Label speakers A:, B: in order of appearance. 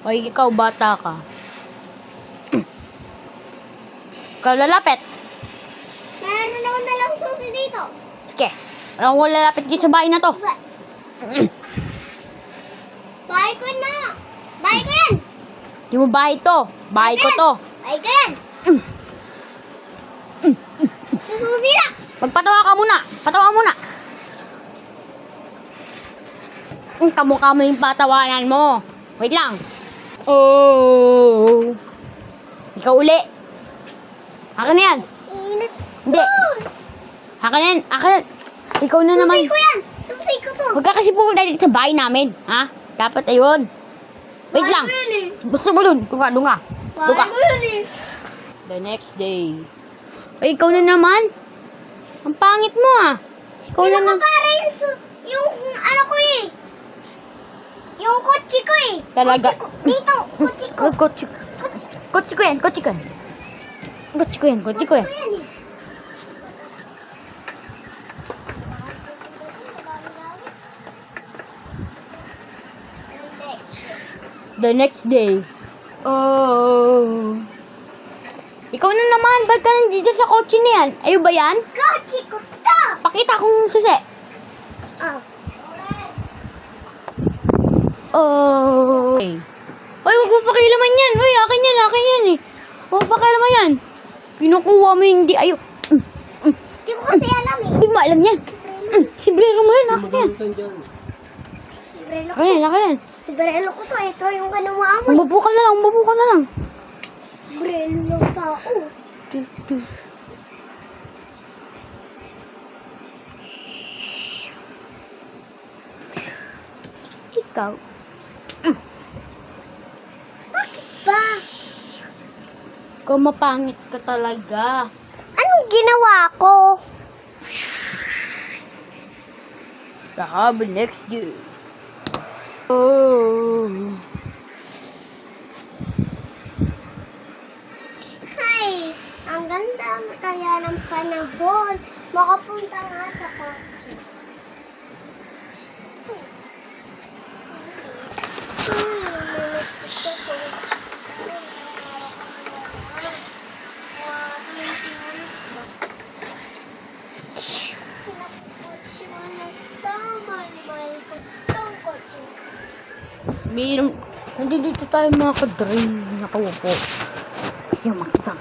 A: Hoy, ikaw bata ka. Ikaw lalapit.
B: Meron naman dalang susi dito.
A: Sige. Alam ko lalapit dito sa bahay na to.
B: Bahay ko na. Bahay ko yan.
A: Di mo bahay to. Bahay ko to.
B: Bahay ko yan. Sususi na.
A: Magpatawa ka muna. Patawa muna. Kamukha mo yung patawanan mo. Wait lang. Oh. Ikaw uli. Akin na yan.
B: Init.
A: Hindi. Akin na yan. Akin. Ikaw na naman.
B: Susi ko yan. Susi ko to.
A: Huwag ka kasi pumunta dito sa bahay namin. Ha? Dapat ayun. Wait lang.
B: Bahay ko yan eh.
A: Basta mo dun. Dunga, dunga.
B: Bahay ko yan eh.
A: The next day. Ay, ikaw na naman. Ang pangit mo ah. Ikaw na naman.
B: Para yung ano ko eh. Yung kotse ko eh.
A: Talaga.
B: Kotse ko. Dito. Kotse ko.
A: Kotse. Kotse ko yan. Kotse ko yan. Kotse ko yan. Kotse ko yan.
B: Yan eh.
A: The next day. Oh. Ikaw na naman. Ba't ka nandito sa kotse na yan? Ayun ba yan?
B: Kotse ko to.
A: Pakita kong susi.
B: Oh.
A: Oh. Uy, huwag mo pakilaman yan. Uy, akin yan. Akin yan eh. Huwag pakilaman yan. Kinukuha mo yung hindi. Ayaw.
B: Di ko kasi alam eh.
A: Hindi mo alam yan. Sibrero mo yan. Akin yan.
B: Sibrelo ko.
A: Akin yan. Akin yan.
B: Sibrelo ko to. Ito yung ganawa mo.
A: Umupo ka na lang. Umupo ka na lang.
B: Sibrelo ng tao.
A: Ikaw.
B: Ba?
A: Ikaw mapangit ka talaga.
B: Anong ginawa ko?
A: The next day. Oh.
B: Hay, ang ganda kaya ng panahon. Makapunta nga sa kotse.
A: Mayroon. Nandito tayo mga kadre. Nakaupo. Kasi makita.